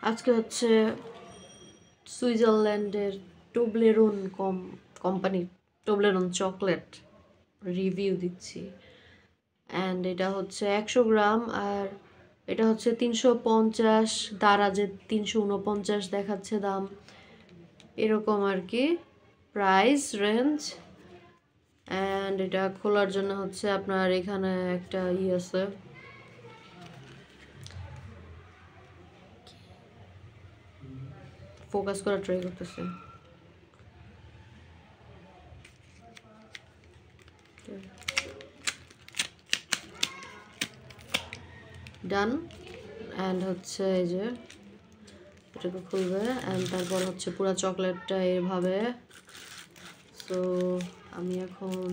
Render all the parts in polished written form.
আজকে হচ্ছে সুইজারল্যান্ডের টোবলেরন কোম্পানির টোবলেরন চকলেট রিভিউ দিচ্ছি। অ্যান্ড এটা হচ্ছে 100 গ্রাম, আর এটা হচ্ছে 350, দারাজে 349 দেখাচ্ছে দাম, এরকম আর কি প্রাইস রেঞ্জ। অ্যান্ড এটা খোলার জন্য হচ্ছে আপনার এখানে একটা আছে, ফোকাস করা ট্রাই করতেছে। ডান। অ্যান্ড হচ্ছে এই যে এটাকে খুলবে, অ্যান্ড তারপর হচ্ছে পুরো চকলেটটা এভাবে। সো আমি এখন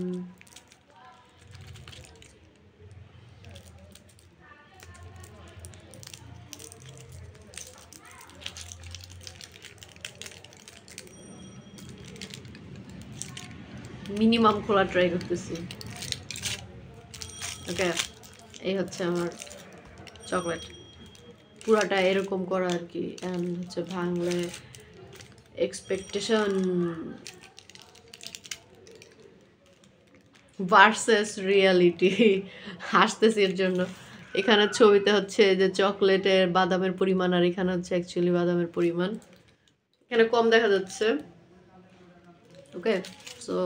মিনিমাম খোলা ট্রাই করতেছি। ওকে, এই হচ্ছে আমার চকলেট, পুরাটা এরকম করা আর কি। অ্যান্ড হচ্ছে ভাঙলে এক্সপেকটেশন ভার্সেস রিয়ালিটি। হাসতেছি এর জন্য। এখানে ছবিতে হচ্ছে যে চকলেটের বাদামের পরিমাণ, আর এখানে হচ্ছে অ্যাকচুয়ালি বাদামের পরিমাণ এখানে কম দেখা যাচ্ছে। ওকে, সো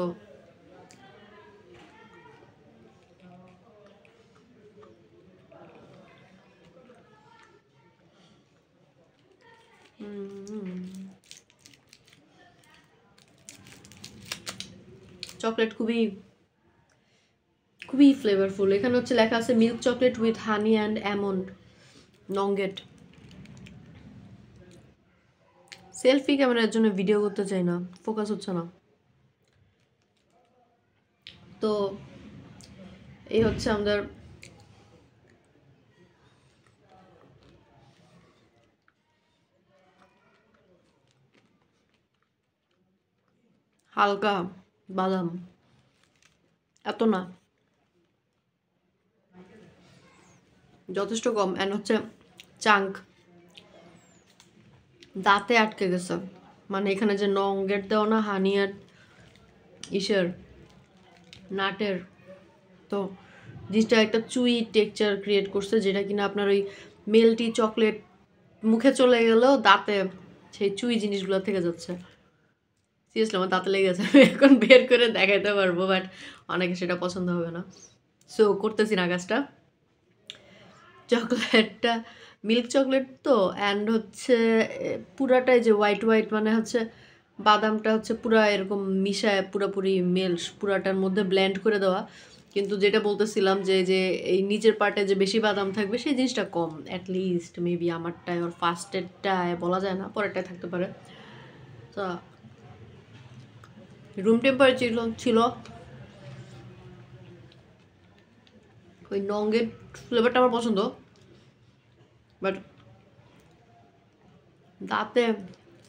চকলেট খুবই খুবই ফ্লেভারফুল। এখানে হচ্ছে লেখা আছে milk chocolate with honey and almond nougat. Selfie ক্যামেরার জন্য ভিডিও করতে চাই না, ফোকাস হচ্ছে না। তো এই হচ্ছে আমাদের হালকা বাদাম, এত না, যথেষ্ট কম। অ্যান্ড হচ্ছে চাঙ্ক দাঁতে আটকে গেছে, মানে এখানে যে নঙ্গেট দেওয়া না, হানি আর ইসের নাটের, তো জিনিসটা একটা চুই টেক্সচার ক্রিয়েট করছে, যেটা কিনা আপনার ওই মেল্টি চকলেট মুখে চলে গেলেও দাঁতে সেই চুই জিনিসগুলো থেকে যাচ্ছে। সিরিয়াসলি আমার দাঁতে লেগে গেছে, আমি এখন বের করে দেখাইতে পারবো, বাট অনেকে সেটা পছন্দ হবে না, সো করতেছি না কাজটা। চকলেটটা মিল্ক চকলেট তো, অ্যান্ড হচ্ছে পুরাটাই যে হোয়াইট হোয়াইট, মানে হচ্ছে বাদামটা হচ্ছে পুরা এরকম মিশায় পুরোপুরি পুরাটার মধ্যে ব্লেন্ড করে দেওয়া। কিন্তু যেটা বলতেছিলাম যে যে এই নিচের পার্টে যে বেশি বাদাম থাকবে সেই জিনিসটা কম, অ্যাটলিস্ট মেবি আমারটায় ওর ফার্স্টেরটায় বলা যায় না, পরেরটায় থাকতে পারে। তো রুম টেম্পারেচার ছিল। ওই নঙ্গের ফ্লেভারটা আমার পছন্দ, বাট দাঁতে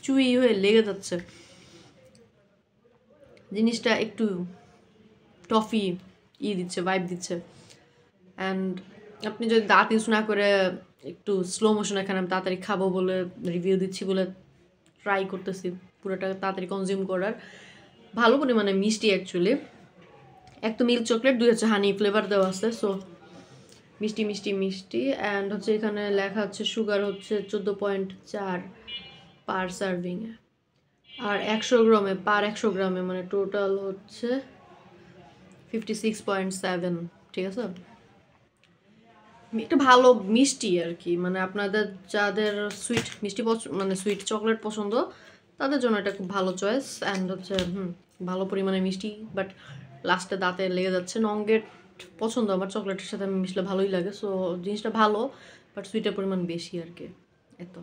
চুই হয়ে লেগে যাচ্ছে, জিনিসটা একটু টফি দিচ্ছে, ভাইব দিচ্ছে। অ্যান্ড আপনি যদি দাঁত ইউজ না করে একটু স্লো মোশন, এখানে আমি তাড়াতাড়ি খাবো বলে রিভিউ দিচ্ছি বলে ট্রাই করতেছি পুরোটা তাড়াতাড়ি কনজিউম করার। ভালো পরিমাণে মিষ্টি অ্যাকচুয়ালি, এক তো মিল্ক চকলেট, দুই হচ্ছে হানি ফ্লেভার দেওয়া আছে, সো মিষ্টি মিষ্টি মিষ্টি। অ্যান্ড হচ্ছে এখানে লেখা হচ্ছে সুগার হচ্ছে 14.4 পার সার্ভিংয়ে, আর 100 গ্রামে মানে টোটাল হচ্ছে 56.7, ঠিক আছে। একটা ভালো মিষ্টি আর কি, মানে আপনাদের যাদের সুইট মিষ্টি মানে সুইট চকলেট পছন্দ তাদের জন্য এটা খুব ভালো চয়েস। অ্যান্ড হচ্ছে ভালো পরিমাণে মিষ্টি, বাট লাস্টে দাঁতে লেগে যাচ্ছে। নঙ্গেট পছন্দ আমার, চকলেটের সাথে মিশলে ভালোই লাগে, সো জিনিসটা ভালো, বাট সুইটের পরিমাণ বেশি আর কি, এত।